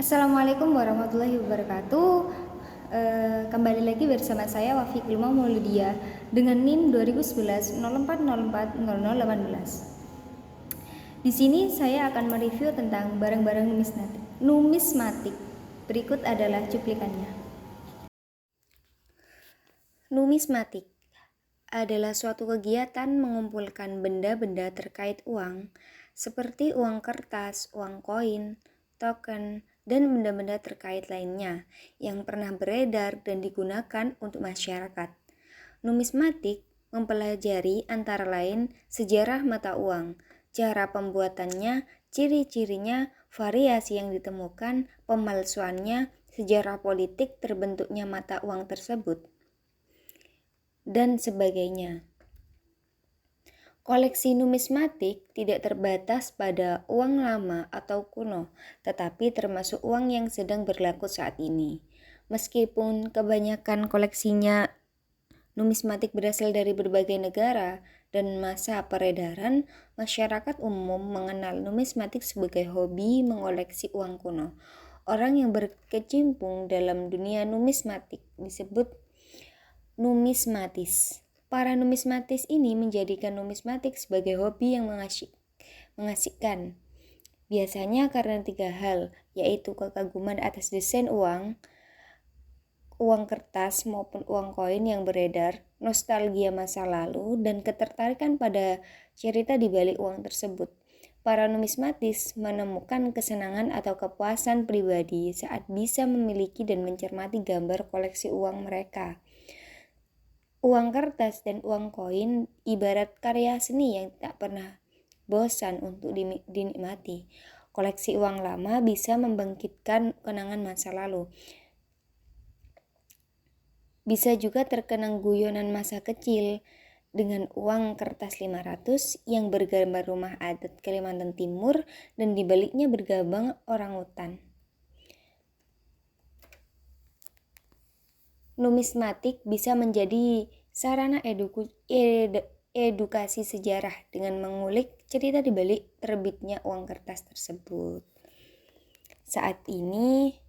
Assalamualaikum warahmatullahi wabarakatuh. Kembali lagi bersama saya Wafi Ilma Mauludia dengan NIM 2011 04040018. Di sini saya akan mereview tentang barang-barang numismatik. Berikut adalah cuplikannya. Numismatik adalah suatu kegiatan mengumpulkan benda-benda terkait uang, seperti uang kertas, uang koin, token, dan benda-benda terkait lainnya yang pernah beredar dan digunakan untuk masyarakat. Numismatik mempelajari antara lain sejarah mata uang, cara pembuatannya, ciri-cirinya, variasi yang ditemukan, pemalsuannya, sejarah politik terbentuknya mata uang tersebut, dan sebagainya. Koleksi numismatik tidak terbatas pada uang lama atau kuno, tetapi termasuk uang yang sedang berlaku saat ini. Meskipun kebanyakan koleksinya numismatik berasal dari berbagai negara dan masa peredaran, masyarakat umum mengenal numismatik sebagai hobi mengoleksi uang kuno. Orang yang berkecimpung dalam dunia numismatik disebut numismatis. Para numismatis ini menjadikan numismatik sebagai hobi yang mengasihkan. Biasanya karena 3 hal, yaitu kekaguman atas desain uang kertas maupun uang koin yang beredar, nostalgia masa lalu, dan ketertarikan pada cerita di balik uang tersebut. Para numismatis menemukan kesenangan atau kepuasan pribadi saat bisa memiliki dan mencermati gambar koleksi uang mereka. Uang kertas dan uang koin ibarat karya seni yang tak pernah bosan untuk dinikmati. Koleksi uang lama bisa membangkitkan kenangan masa lalu. Bisa juga terkenang guyonan masa kecil dengan uang kertas 500 yang bergambar rumah adat Kalimantan Timur dan dibaliknya bergambar orangutan. Numismatik bisa menjadi sarana edukasi sejarah dengan mengulik cerita di balik terbitnya uang kertas tersebut. Saat ini,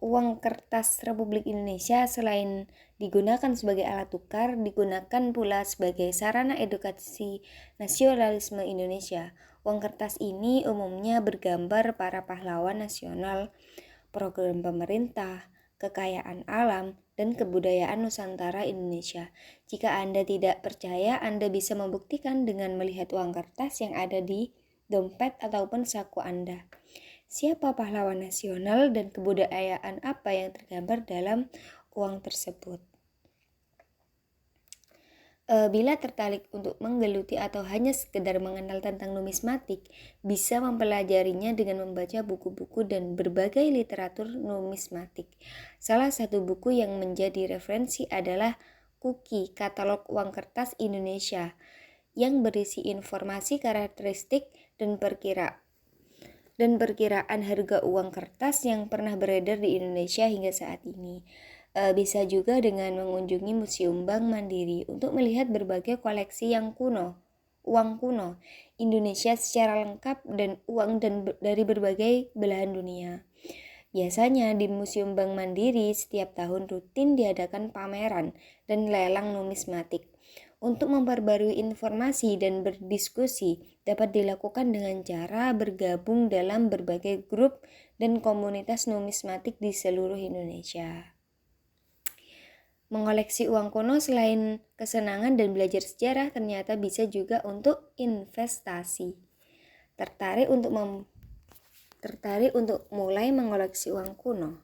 uang kertas Republik Indonesia selain digunakan sebagai alat tukar, digunakan pula sebagai sarana edukasi nasionalisme Indonesia. Uang kertas ini umumnya bergambar para pahlawan nasional, program pemerintah, kekayaan alam, dan kebudayaan Nusantara Indonesia. Jika Anda tidak percaya, Anda bisa membuktikan dengan melihat uang kertas yang ada di dompet ataupun saku Anda. Siapa pahlawan nasional dan kebudayaan apa yang tergambar dalam uang tersebut. Bila tertarik untuk menggeluti atau hanya sekedar mengenal tentang numismatik, bisa mempelajarinya dengan membaca buku-buku dan berbagai literatur numismatik. Salah satu buku yang menjadi referensi adalah KUKI, Katalog Uang Kertas Indonesia, yang berisi informasi karakteristik dan perkiraan harga uang kertas yang pernah beredar di Indonesia hingga saat ini. Bisa juga dengan mengunjungi Museum Bank Mandiri untuk melihat berbagai koleksi uang kuno Indonesia secara lengkap dan uang dari berbagai belahan dunia. Biasanya di Museum Bank Mandiri setiap tahun rutin diadakan pameran dan lelang numismatik. Untuk memperbarui informasi dan berdiskusi dapat dilakukan dengan cara bergabung dalam berbagai grup dan komunitas numismatik di seluruh Indonesia. Mengoleksi uang kuno selain kesenangan dan belajar sejarah ternyata bisa juga untuk investasi. Tertarik untuk mulai mengoleksi uang kuno?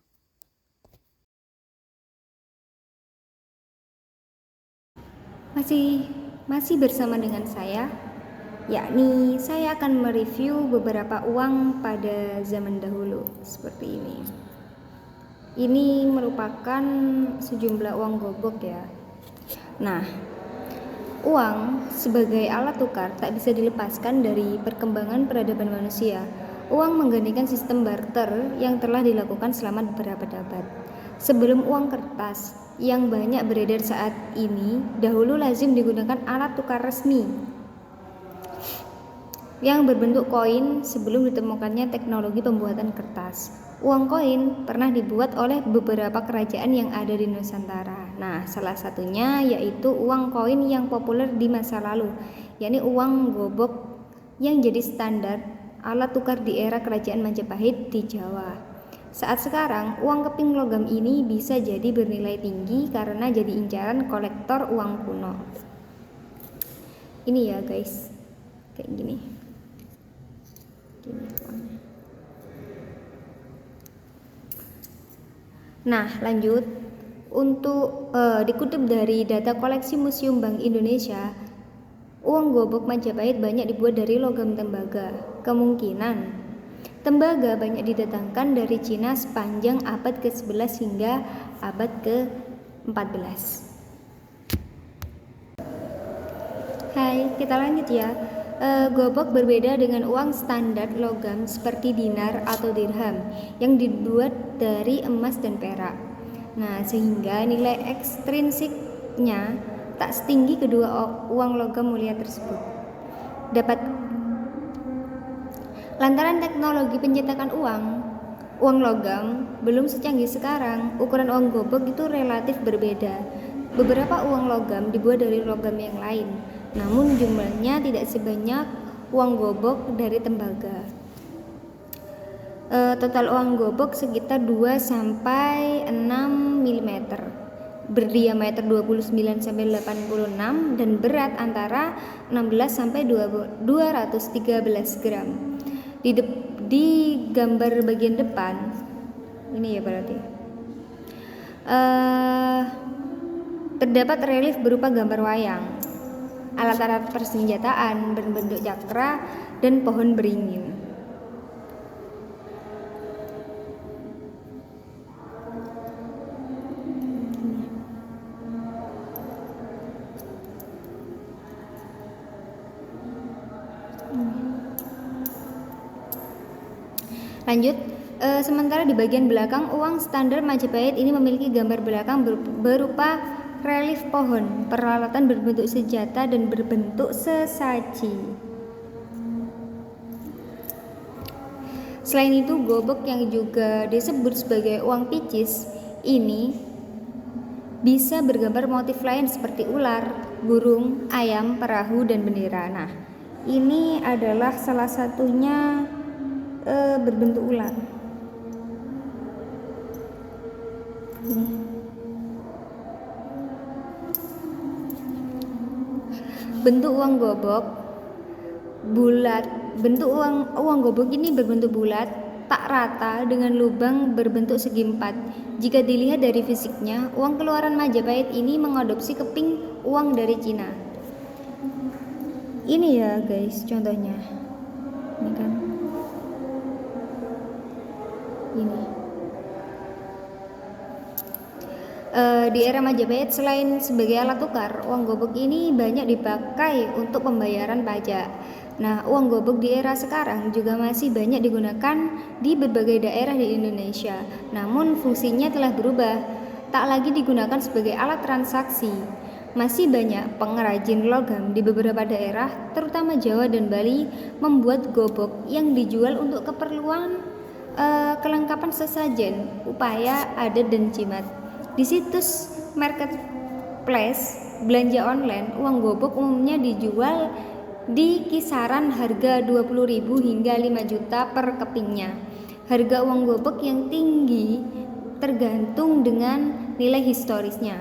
Masih bersama dengan saya, yakni saya akan mereview beberapa uang pada zaman dahulu seperti ini. Ini merupakan sejumlah uang gogok ya. Nah, uang sebagai alat tukar tak bisa dilepaskan dari perkembangan peradaban manusia. Uang menggantikan sistem barter yang telah dilakukan selama beberapa abad. Sebelum uang kertas yang banyak beredar saat ini, dahulu lazim digunakan alat tukar resmi. yang berbentuk koin sebelum ditemukannya teknologi pembuatan kertas. Uang koin pernah dibuat oleh beberapa kerajaan yang ada di Nusantara. Nah, salah satunya yaitu uang koin yang populer di masa lalu, yakni uang gobok yang jadi standar alat tukar di era Kerajaan Majapahit di Jawa. Saat sekarang, uang keping logam ini bisa jadi bernilai tinggi karena jadi incaran kolektor uang kuno. Ini ya guys, kayak gini. Nah, lanjut. Untuk dikutip dari data koleksi Museum Bank Indonesia, uang gobok Majapahit banyak dibuat dari logam tembaga. Kemungkinan tembaga banyak didatangkan dari Cina sepanjang abad ke-11 hingga abad ke-14. Hai, kita lanjut ya. Gobok berbeda dengan uang standar logam seperti dinar atau dirham yang dibuat dari emas dan perak. Nah, sehingga nilai ekstrinsiknya tak setinggi kedua uang logam mulia tersebut. Lantaran teknologi pencetakan uang logam belum secanggih sekarang, ukuran uang gobok itu relatif berbeda. Beberapa uang logam dibuat dari logam yang lain, namun jumlahnya tidak sebanyak uang gobok dari tembaga. Total uang gobok sekitar 2-6 mm, berdiameter 29-86 dan berat antara 16-213 gram. Di gambar bagian depan ini ya berarti terdapat relief berupa gambar wayang, alat-alat persenjataan berbentuk cakra dan pohon beringin. Lanjut, sementara di bagian belakang uang standar Majapahit ini memiliki gambar belakang berupa relief pohon, peralatan berbentuk senjata dan berbentuk sesaji. Selain itu, gobok yang juga disebut sebagai uang picis ini bisa bergambar motif lain seperti ular, burung, ayam, perahu, dan bendera. Nah, ini adalah salah satunya berbentuk ular. Bentuk uang gobok bulat. Bentuk uang gobok ini berbentuk bulat, tak rata dengan lubang berbentuk segi empat. Jika dilihat dari fisiknya, uang keluaran Majapahit ini mengadopsi keping uang dari Cina. Ini ya guys, contohnya. Ini kan. Ini. Di era Majapahit, selain sebagai alat tukar, uang gobok ini banyak dipakai untuk pembayaran pajak. Nah, uang gobok di era sekarang juga masih banyak digunakan di berbagai daerah di Indonesia. Namun fungsinya telah berubah, tak lagi digunakan sebagai alat transaksi. Masih banyak pengrajin logam di beberapa daerah, terutama Jawa dan Bali, membuat gobok yang dijual untuk keperluan kelengkapan sesajen, upaya adat dan jimat. Di situs marketplace belanja online, uang gobok umumnya dijual di kisaran harga 20.000 hingga 5 juta per kepingnya. Harga uang gobok yang tinggi tergantung dengan nilai historisnya.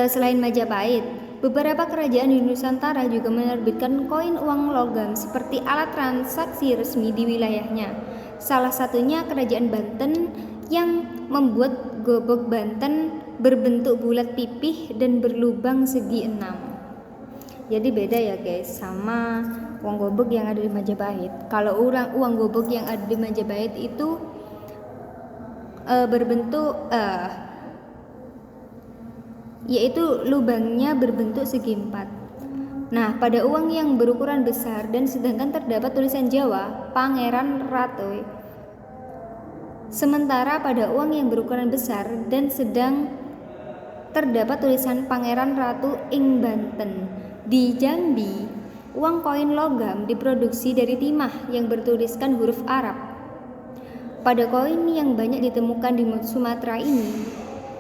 Selain Majapahit, beberapa kerajaan di Nusantara juga menerbitkan koin uang logam seperti alat transaksi resmi di wilayahnya. Salah satunya Kerajaan Banten yang membuat gobok Banten berbentuk bulat pipih dan berlubang segi 6. Jadi beda ya guys sama uang gobok yang ada di Majapahit. Kalau uang gobok yang ada di Majapahit itu berbentuk yaitu lubangnya berbentuk segi empat. Nah, pada uang yang berukuran besar dan sedangkan terdapat tulisan Jawa, Pangeran Ratu. Sementara pada uang yang berukuran besar dan sedang terdapat tulisan Pangeran Ratu ing Banten. Di Jambi, Uang koin logam diproduksi dari timah yang bertuliskan huruf Arab. Pada koin yang banyak ditemukan di Sumatera ini,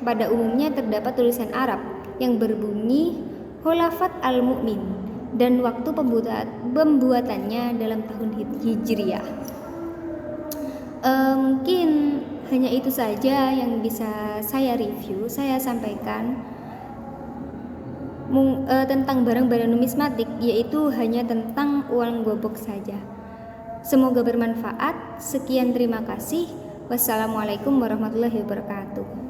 pada umumnya terdapat tulisan Arab yang berbunyi Holafat al-Mu'min dan waktu pembuatannya dalam tahun Hijriah. Mungkin hanya itu saja yang bisa saya review, saya sampaikan tentang barang-barang numismatik, yaitu hanya tentang uang gobok saja. Semoga bermanfaat. Sekian, terima kasih. Wassalamualaikum warahmatullahi wabarakatuh.